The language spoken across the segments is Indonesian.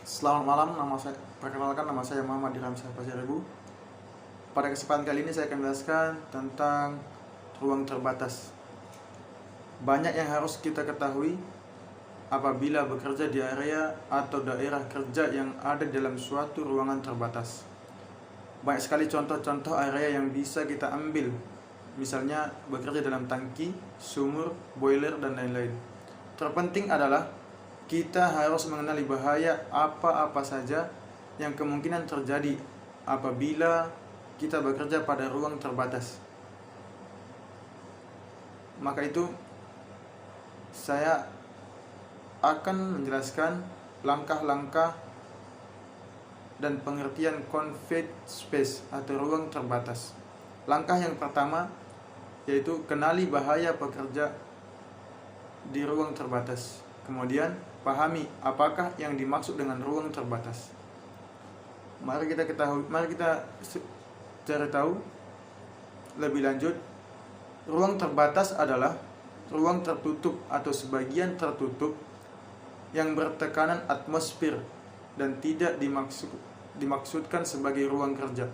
Selamat malam, perkenalkan nama saya Muhammad Diramsyah Pasaribu. Pada kesempatan kali ini saya akan menjelaskan tentang ruang terbatas. Banyak yang harus kita ketahui apabila bekerja di area atau daerah kerja yang ada dalam suatu ruangan terbatas. Banyak sekali contoh-contoh area yang bisa kita ambil, misalnya bekerja dalam tangki, sumur, boiler, dan lain-lain. Terpenting adalah kita harus mengenali bahaya apa-apa saja yang kemungkinan terjadi apabila kita bekerja pada ruang terbatas. Maka itu saya akan menjelaskan langkah-langkah dan pengertian confined space atau ruang terbatas. Langkah yang pertama yaitu kenali bahaya pekerja di ruang terbatas. Kemudian pahami apakah yang dimaksud dengan ruang terbatas. Mari kita cari tahu lebih lanjut. Ruang terbatas adalah ruang tertutup atau sebagian tertutup yang bertekanan atmosfer dan tidak dimaksudkan sebagai ruang kerja,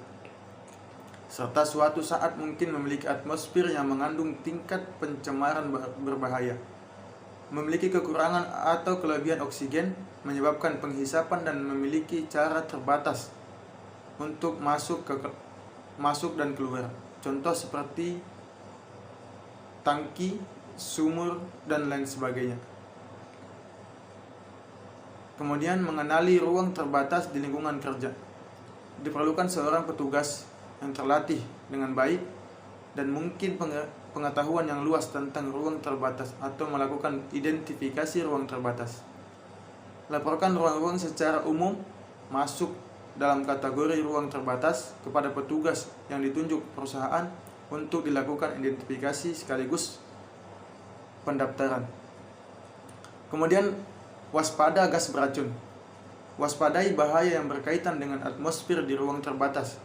serta suatu saat mungkin memiliki atmosfer yang mengandung tingkat pencemaran berbahaya, memiliki kekurangan atau kelebihan oksigen, menyebabkan penghisapan dan memiliki cara terbatas untuk masuk dan keluar. Contoh seperti tangki, sumur, dan lain sebagainya. Kemudian mengenali ruang terbatas di lingkungan kerja. Diperlukan seorang petugas yang terlatih dengan baik dan mungkin pengetahuan yang luas tentang ruang terbatas atau melakukan identifikasi ruang terbatas. Laporkan ruang-ruang secara umum masuk dalam kategori ruang terbatas kepada petugas yang ditunjuk perusahaan untuk dilakukan identifikasi sekaligus pendaftaran. Kemudian waspada gas beracun. Waspadai bahaya yang berkaitan dengan atmosfer di ruang terbatas.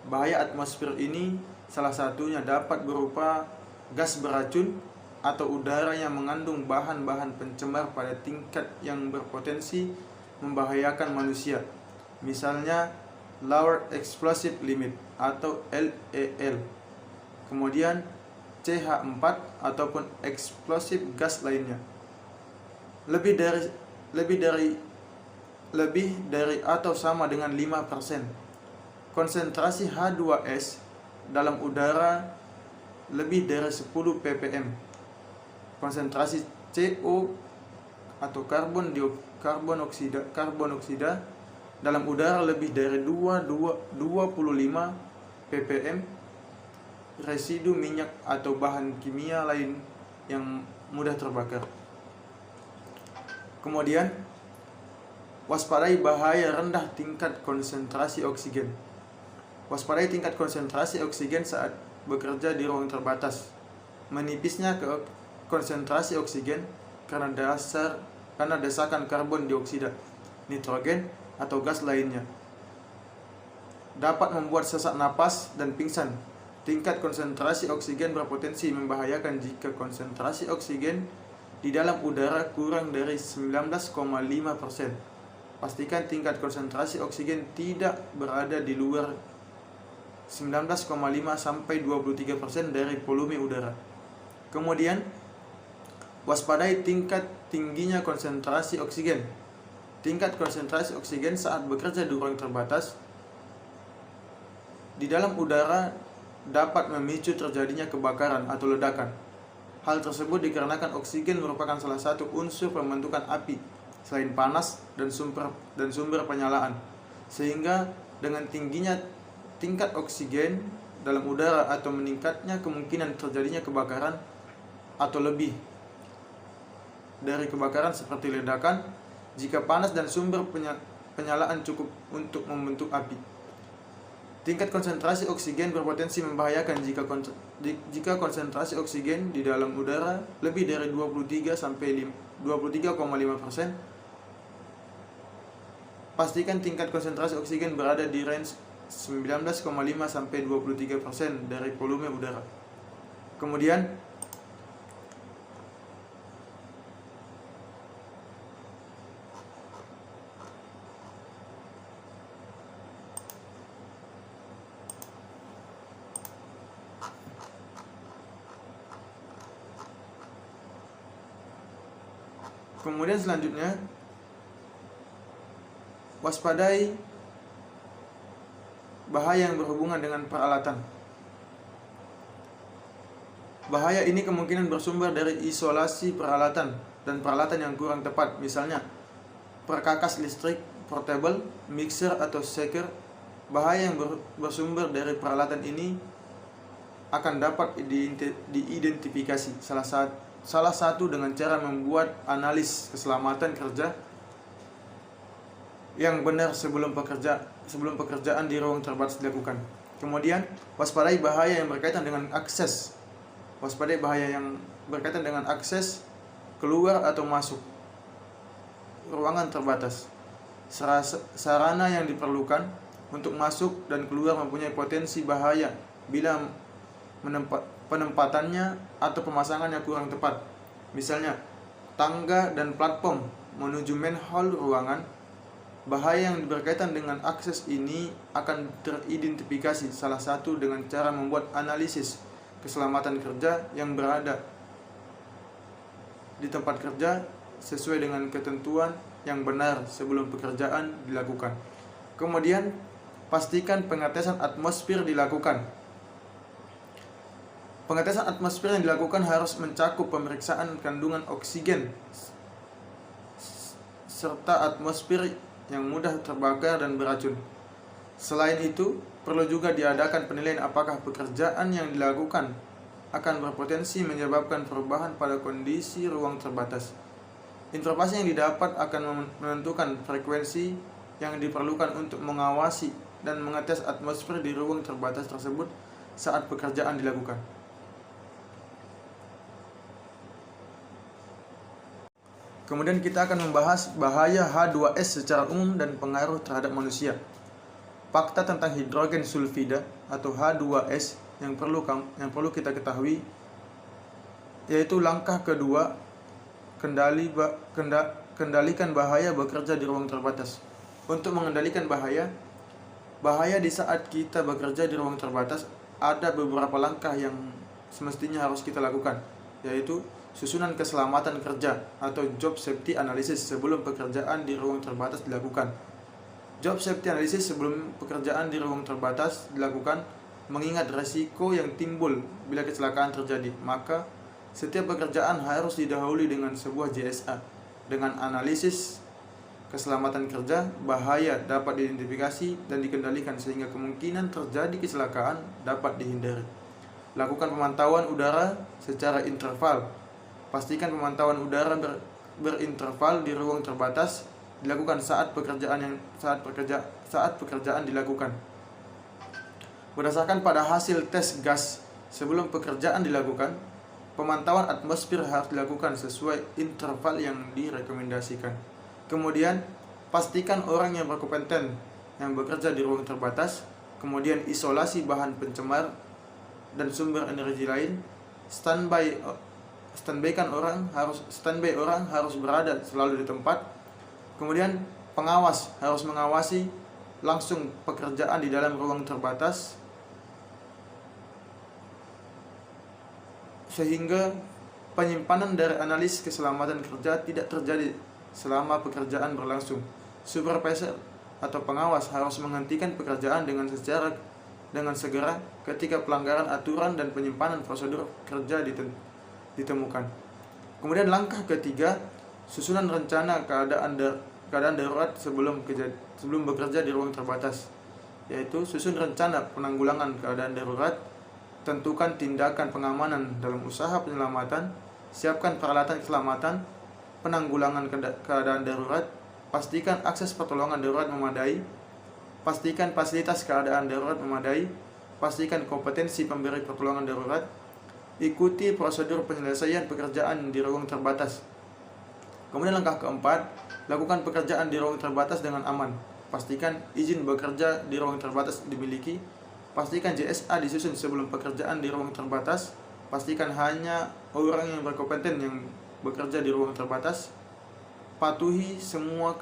Bahaya atmosfer ini salah satunya dapat berupa gas beracun atau udara yang mengandung bahan-bahan pencemar pada tingkat yang berpotensi membahayakan manusia. Misalnya Lower Explosive Limit atau LEL. Kemudian CH4 ataupun explosive gas lainnya. Lebih dari atau sama dengan 5%. Konsentrasi H2S dalam udara lebih dari 10 ppm. Konsentrasi CO atau karbon oksida dalam udara lebih dari 25 ppm. Residu minyak atau bahan kimia lain yang mudah terbakar. Kemudian waspadai bahaya rendah tingkat konsentrasi oksigen. Waspadai tingkat konsentrasi oksigen saat bekerja di ruang terbatas. Menipisnya konsentrasi oksigen karena desakan karbon dioksida, nitrogen, atau gas lainnya dapat membuat sesak napas dan pingsan. Tingkat konsentrasi oksigen berpotensi membahayakan jika konsentrasi oksigen di dalam udara kurang dari 19,5%. Pastikan tingkat konsentrasi oksigen tidak berada di luar 19,5 sampai 23% dari volume udara. Kemudian waspadai tingkat tingginya konsentrasi oksigen. Tingkat konsentrasi oksigen saat bekerja di ruang terbatas di dalam udara dapat memicu terjadinya kebakaran atau ledakan. Hal tersebut dikarenakan oksigen merupakan salah satu unsur pembentukan api selain panas dan sumber penyalaan. Sehingga dengan tingginya tingkat oksigen dalam udara atau meningkatnya kemungkinan terjadinya kebakaran atau lebih dari kebakaran seperti ledakan jika panas dan sumber penyalaan cukup untuk membentuk api. Tingkat konsentrasi oksigen berpotensi membahayakan jika konsentrasi oksigen di dalam udara lebih dari 23,5%. Pastikan tingkat konsentrasi oksigen berada di range 19,5 sampai 23% dari volume udara. Kemudian Kemudian selanjutnya, waspadai bahaya yang berhubungan dengan peralatan. Bahaya ini kemungkinan bersumber dari isolasi peralatan dan peralatan yang kurang tepat, misalnya perkakas listrik portable, mixer atau shaker. Bahaya yang bersumber dari peralatan ini akan dapat diidentifikasi salah satu dengan cara membuat analis keselamatan kerja yang benar sebelum pekerjaan di ruang terbatas dilakukan. Kemudian, waspadai bahaya yang berkaitan dengan akses. Waspadai bahaya yang berkaitan dengan akses keluar atau masuk ruangan terbatas. Sarana yang diperlukan untuk masuk dan keluar mempunyai potensi bahaya bila penempatannya atau pemasangannya kurang tepat. Misalnya, tangga dan platform menuju manhole ruangan. Bahaya yang berkaitan dengan akses ini akan teridentifikasi salah satu dengan cara membuat analisis keselamatan kerja yang berada di tempat kerja sesuai dengan ketentuan yang benar sebelum pekerjaan dilakukan. Kemudian, pastikan pengetesan atmosfer dilakukan. Pengetesan atmosfer yang dilakukan harus mencakup pemeriksaan kandungan oksigen serta atmosfer yang mudah terbakar dan beracun. Selain itu, perlu juga diadakan penilaian apakah pekerjaan yang dilakukan akan berpotensi menyebabkan perubahan pada kondisi ruang terbatas. Informasi yang didapat akan menentukan frekuensi yang diperlukan untuk mengawasi dan mengetes atmosfer di ruang terbatas tersebut saat pekerjaan dilakukan. Kemudian kita akan membahas bahaya H2S secara umum dan pengaruh terhadap manusia. Fakta tentang hidrogen sulfida atau H2S yang perlu kita ketahui yaitu langkah kedua, kendalikan bahaya bekerja di ruang terbatas. Untuk mengendalikan bahaya di saat kita bekerja di ruang terbatas, ada beberapa langkah yang semestinya harus kita lakukan, yaitu susunan keselamatan kerja atau job safety analysis sebelum pekerjaan di ruang terbatas dilakukan. Job safety analysis sebelum pekerjaan di ruang terbatas dilakukan mengingat resiko yang timbul bila kecelakaan terjadi. Maka setiap pekerjaan harus didahului dengan sebuah JSA. Dengan analisis keselamatan kerja, bahaya dapat diidentifikasi dan dikendalikan sehingga kemungkinan terjadi kecelakaan dapat dihindari. Lakukan pemantauan udara secara interval. Pastikan pemantauan udara berinterval di ruang terbatas dilakukan saat pekerjaan dilakukan. Berdasarkan pada hasil tes gas sebelum pekerjaan dilakukan, pemantauan atmosfer harus dilakukan sesuai interval yang direkomendasikan. Kemudian, pastikan orang yang berkompeten yang bekerja di ruang terbatas. Kemudian, isolasi bahan pencemar dan sumber energi lain. Standby orang harus berada selalu di tempat. Kemudian pengawas harus mengawasi langsung pekerjaan di dalam ruang terbatas sehingga penyimpanan dari analis keselamatan kerja tidak terjadi selama pekerjaan berlangsung. Supervisor atau pengawas harus menghentikan pekerjaan dengan segera ketika pelanggaran aturan dan penyimpanan prosedur kerja ditemukan. Kemudian langkah ketiga, susunan rencana keadaan darurat sebelum bekerja di ruang terbatas, yaitu susun rencana penanggulangan keadaan darurat, tentukan tindakan pengamanan dalam usaha penyelamatan, siapkan peralatan keselamatan, penanggulangan keadaan darurat, pastikan akses pertolongan darurat memadai, pastikan fasilitas keadaan darurat memadai, pastikan kompetensi pemberi pertolongan darurat, ikuti prosedur penyelesaian pekerjaan di ruang terbatas. Kemudian langkah keempat, lakukan pekerjaan di ruang terbatas dengan aman. Pastikan izin bekerja di ruang terbatas dimiliki. Pastikan JSA disusun sebelum pekerjaan di ruang terbatas. Pastikan hanya orang yang berkompeten yang bekerja di ruang terbatas. Patuhi semua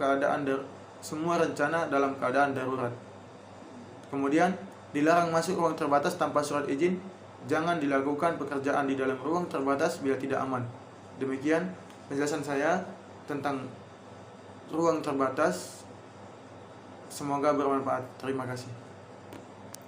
rencana dalam keadaan darurat. Kemudian, dilarang masuk ruang terbatas tanpa surat izin. Jangan dilakukan pekerjaan di dalam ruang terbatas bila tidak aman. Demikian penjelasan saya. tentang ruang terbatas. Semoga bermanfaat. Terima kasih.